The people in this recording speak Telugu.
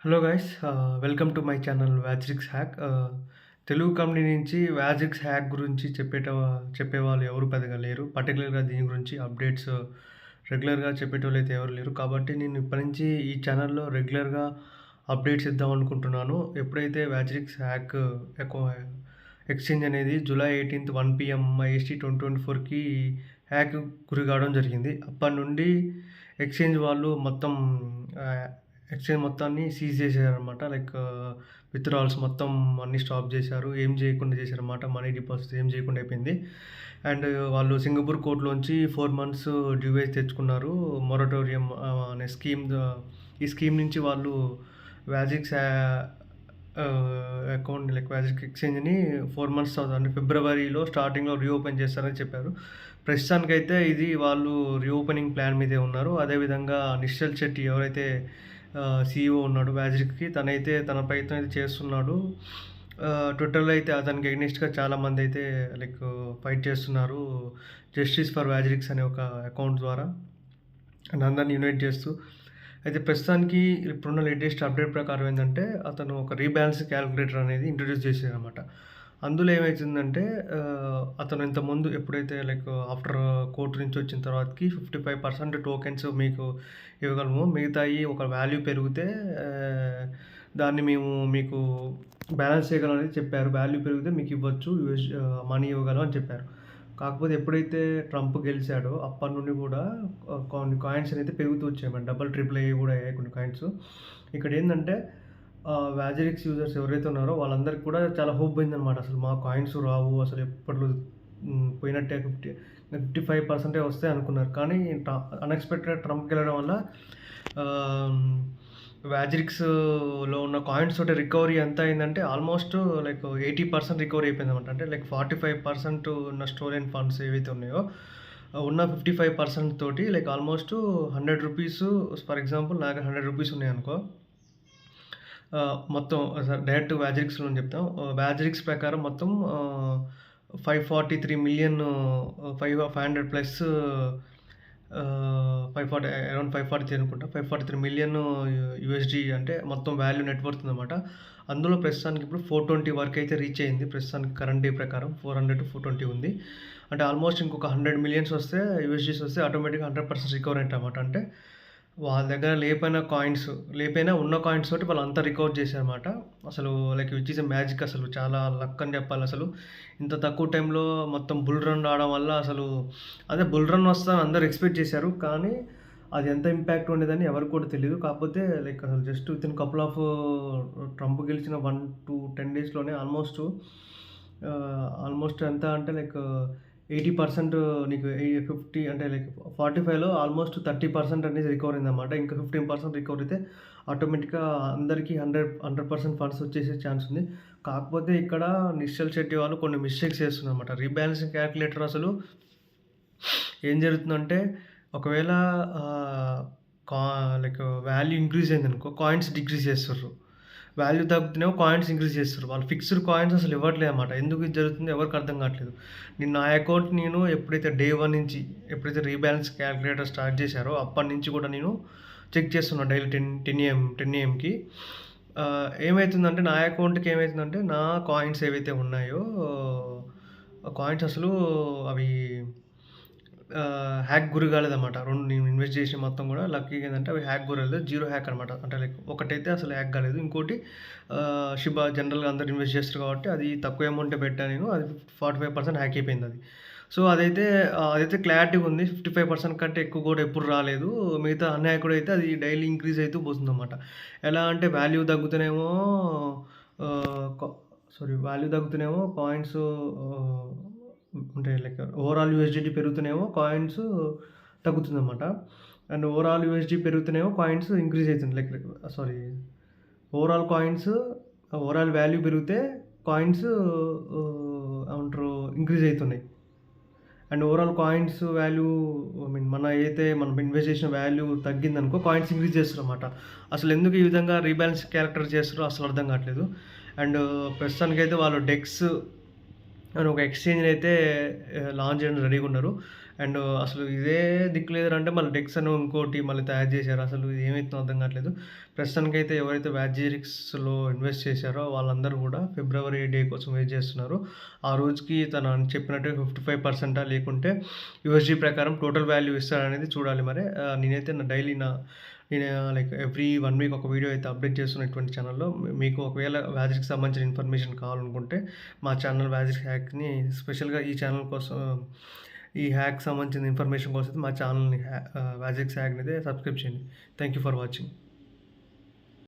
Hello guys welcome to my channel WazirX hack. Telugu community నుంచి వ్యాజిక్స్ హ్యాక్ గురించి చెప్పేవాళ్ళు ఎవరు పెద్దగా లేరు. పర్టికులర్‌గా దీని గురించి అప్డేట్స్ రెగ్యులర్‌గా చెప్పేటోళ్ళు అయితే ఎవరు లేరు. కాబట్టి నేను ఇప్పటి నుంచి ఈ ఛానల్‌లో రెగ్యులర్‌గా అప్డేట్స్ ఇద్దాం అనుకుంటున్నాను. ఎప్పుడైతే వ్యాజిక్స్ హ్యాక్ ఎక్కువ ఎక్స్చేంజ్ అనేది జూలై 18th 1 PM IST 2024కి హ్యాక్ గురి కావడం జరిగింది. అప్పటి నుండి ఎక్స్చేంజ్ వాళ్ళు మొత్తం ఆహ్, ఎక్స్చేంజ్ మొత్తాన్ని సీజ్ చేశారనమాట. లైక్ విత్‌డ్రావల్స్ మొత్తం అన్నీ స్టాప్ చేశారు. ఏం చేయకుండా చేశారనమాట. మనీ డిపాజిట్స్ ఏం చేయకుండా అయిపోయింది. అండ్ వాళ్ళు సింగపూర్ కోర్ట్‌లోంచి 4 months డ్యూయేజ్ తెచ్చుకున్నారు. మొరటోరియం అనే స్కీమ్ ఈ స్కీమ్ నుంచి వాళ్ళు వ్యాజిక్స్ అకౌంట్ లైక్ వ్యాజిక్ ఎక్స్చేంజ్‌ని 4 months అవుతుంది. అంటే ఫిబ్రవరిలో స్టార్టింగ్‌లో రీఓపెన్ చేస్తారని చెప్పారు. ప్రస్తుతానికైతే ఇది వాళ్ళు రీఓపెనింగ్ ప్లాన్ మీదే ఉన్నారు. అదేవిధంగా నిశ్చల్ శెట్టి ఎవరైతే సీఈఓ ఉన్నాడు వ్యాజిక్‌కి, తనైతే తన ప్రయత్నం అయితే చేస్తున్నాడు. ట్విట్టర్‌లో అయితే అతనికి ఎగ్నెస్ట్‌గా చాలామంది అయితే లైక్ ఫైట్ చేస్తున్నారు. జస్టిస్ ఫర్ వ్యాజిక్స్ అనే ఒక అకౌంట్ ద్వారా అండ్ అందరిని యునైట్ చేస్తూ. అయితే ప్రస్తుతానికి ఇప్పుడున్న లేటెస్ట్ అప్డేట్ ప్రకారం ఏందంటే, అతను ఒక రీబాలన్స్ క్యాలిక్యులేటర్ అనేది ఇంట్రొడ్యూస్ చేశారనమాట. అందులో ఏమైతుందంటే అతను ఇంతకుముందు ఎప్పుడైతే లైక్ ఆఫ్టర్ కోర్ట్ నుంచి వచ్చిన తర్వాతకి 55% టోకెన్స్ మీకు ఇవ్వగలము. మిగతాయి ఒక వాల్యూ పెరిగితే దాన్ని మేము మీకు బ్యాలెన్స్ చేయగలం అనేది చెప్పారు. వాల్యూ పెరిగితే మీకు ఇవ్వచ్చు. మనీ ఇవ్వగలం అని చెప్పారు. కాకపోతే ఎప్పుడైతే ట్రంప్ గెలిచాడో అప్పటి నుండి కూడా కొన్ని కాయిన్స్ అయితే పెరుగుతూ వచ్చాయన్నమాట. డబుల్, ట్రిపుల్ అయ్యి కూడా అయ్యాయి కొన్ని కాయిన్స్. ఇక్కడేందంటే వ్యాజిరిక్స్ యూజర్స్ ఎవరైతే ఉన్నారో వాళ్ళందరికి కూడా చాలా హోప్ పోయిందనమాట. అసలు మా కాయిన్స్ రావు, అసలు ఎప్పట్లో పోయినట్టే 55% వస్తాయి అనుకున్నారు. కానీ అన్ఎక్స్‌పెక్టెడ్ ట్రంప్ గెలవడం వల్ల వ్యాజిరిక్స్‌లో ఉన్న కాయిన్స్ తోటి రికవరీ ఎంత అయిందంటే ఆల్మోస్ట్ లైక్ 80% రికవరీ అయిపోయిందనమాట. అంటే లైక్ 45% ఉన్న స్టోలెన్ ఫండ్స్ ఏవైతే ఉన్నాయో ఉన్న 55% తోటి లైక్ ఆల్మోస్ట్ ₹100 ఫర్ ఎగ్జాంపుల్ నాకు ₹100 ఉన్నాయనుకో, మొత్తం డైరెక్ట్ వ్యాజిరిక్స్‌లో చెప్తాం. వ్యాజిరిక్స్ ప్రకారం మొత్తం 543 మిలియన్ 500 ప్లస్ 540 అరౌండ్ 543 అనుకుంటా. 543 మిలియన్ యూఎస్‌డి అంటే మొత్తం వాల్యూ నెట్ వర్త్ ఉందన్నమాట. అందులో ప్రస్తుతానికి ఇప్పుడు 420 వరకు అయితే రీచ్ అయింది. ప్రస్తుతానికి కరెంట్ డే ప్రకారం 400-420 ఉంది. అంటే ఆల్మోస్ట్ ఇంకొక 100 మిలియన్స్ వస్తే యూఎస్‌డీస్ వస్తే ఆటోమేటిక్‌గా 100% రికవర్ అయినట్టన్నమాట. అంటే వాళ్ళ దగ్గర లేపోయినా ఉన్న కాయిన్స్ తోటి వాళ్ళంతా రికవర్ చేశారన్నమాట. అసలు like which is a magic, అసలు చాలా లక్ అని చెప్పాలసలు. ఇంత తక్కువ టైంలో మొత్తం బుల్ రన్ రావడం వల్ల అసలు అదే బుల్ రన్ వస్తదని అందరూ ఎక్స్‌పెక్ట్ చేశారు. కానీ అది ఎంత ఇంపాక్ట్ ఉండేదని ఎవరికి కూడా తెలీదు. కాకపోతే లైక్ అసలు just within couple of Trump గెలిచిన 1-10 డేస్‌లోనే ఆల్మోస్ట్ ఎంత అంటే లైక్ 80% నీకు 50 అంటే లైక్ 45లో ఆల్మోస్ట్ 30% అనేది రికవర్ అయిందన్నమాట. ఇంకా 15% రికవర్ అయితే ఆటోమేటిక్‌గా అందరికీ 100% ఫండ్స్ వచ్చేసే ఛాన్స్ ఉంది. కాకపోతే ఇక్కడ నిశ్చల్ శెట్టి వాళ్ళు కొన్ని మిస్టేక్స్ చేస్తున్నారన్నమాట. రీబాలన్సింగ్ క్యాలిక్యులేటర్ అసలు ఏం జరుగుతుందంటే ఒకవేళ ఆహ్, కా లైక్ వాల్యూ ఇంక్రీజ్ అయిందనుకో కాయిన్స్ డిక్రీజ్ చేస్తుర్రు. వాల్యూ తగ్గుతేనేమో కాయిన్స్ ఇంక్రీజ్ చేస్తుర్రు. వాళ్ళు ఫిక్స్డ్ కాయిన్స్ అసలు ఇవ్వట్లేదన్నమాట. ఎందుకు ఇది జరుగుతుందో ఎవరికీ అర్థం కావట్లేదు. నా అకౌంట్ నేను ఎప్పుడైతే డే 1 నుంచి ఎప్పుడైతే రీబాలన్స్ క్యాలిక్యులేటర్ స్టార్ట్ చేశారో అప్పటి నుంచి కూడా నేను చెక్ చేస్తున్నా డైలీ 10 AM ఏమైతుందంటే నా అకౌంట్‌కి ఏమైతుందంటే నా కాయిన్స్ ఏవైతే ఉన్నాయో కాయిన్స్ అసలు అవి హ్యాక్ గురి కాలేదన్నమాట. నేను ఇన్వెస్ట్ చేసిన మొత్తం కూడా లక్కీగా ఏందంటే అవి హ్యాక్ గురలేదు. జీరో హ్యాక్ అనమాట. అంటే లైక్ ఒకటైతే అసలు హ్యాక్ కాలేదు. ఇంకోటి షిబా జనరల్‌గా అందరూ ఇన్వెస్ట్ చేస్తారు కాబట్టి అది తక్కువ అమౌంటే పెట్టా నేను. అది 45% హ్యాక్ అయిపోయిందది. సో అదైతే క్లారిటీగా ఉంది. 55% కంటే ఎక్కువ కూడా ఎప్పుడు రాలేదు. మిగతా అన్‌హ్యాక్డ్ అయితే అది డైలీ ఇంక్రీజ్ అయితూ పోతుందన్నమాట. ఎలా అంటే వాల్యూ తగ్గుతూనేమో ఆహ్, క వాల్యూ తగ్గుతూనేమో కాయిన్స్ అంటే లైక్ ఓవరాల్ యూఎస్‌డిటీ పెరుగుతూనేమో కాయిన్స్ తగ్గుతుందన్నమాట. అండ్ ఓవరాల్ యూఎస్‌డి పెరుగుతూనేమో కాయిన్స్ ఇంక్రీజ్ అయితుంది. లైక్ సారీ ఓవరాల్ వాల్యూ పెరిగితే కాయిన్స్ ఏమంటారు ఇంక్రీజ్ అయితున్నాయి. అండ్ ఓవరాల్ కాయిన్స్ వాల్యూ మనం ఇన్వెస్ట్ చేసిన వాల్యూ తగ్గిందనుకో కాయిన్స్ ఇంక్రీజ్ చేస్తారన్నమాట. అసలు ఎందుకు ఈ విధంగా రీబాలన్స్ క్యారెక్టర్ చేస్తారో అసలు అర్థం కావట్లేదు. అండ్ ప్రస్తుతానికైతే వాళ్ళు డెక్స్ అని ఒక ఎక్స్చేంజ్‌ని అయితే లాంచ్ చేయడానికి రెడీగా ఉన్నారు. అండ్ అసలు ఇదే దిక్కు లేదంటే మళ్ళీ డెక్స్ అని ఇంకోటి మళ్ళీ తయారు చేశారు. అసలు ఏమైతుందో అర్థం కావట్లేదు. ప్రస్తుతానికైతే ఎవరైతే వ్యాజిరిక్స్‌లో ఇన్వెస్ట్ చేశారో వాళ్ళందరూ కూడా ఫిబ్రవరి డే కోసం వెయిట్ చేస్తున్నారు. ఆ రోజుకి తను చెప్పినట్టుగా 55% లేకుంటే యూఎస్‌డీ ప్రకారం టోటల్ వాల్యూ ఇస్తాడనేది చూడాలి మరి. నేనైతే నేను లైక్ ఎవ్రీ 1 వీక్ ఒక వీడియో అయితే అప్డేట్ చేస్తున్నా ఇటువంటి ఛానెల్‌లో. మీకు ఒకవేళ వ్యాజిక్‌కి సంబంధించిన ఇన్ఫర్మేషన్ కావాలనుకుంటే మా ఛానల్ వ్యాజిక్ హ్యాక్‌ని స్పెషల్‌గా ఈ ఛానల్ కోసం ఈ హ్యాక్‌కి సంబంధించిన ఇన్ఫర్మేషన్ కోసం మా ఛానల్‌ని వ్యాజిక్స్ హ్యాక్‌ని అయితే సబ్స్క్రైబ్ చేయండి. Thank you for watching.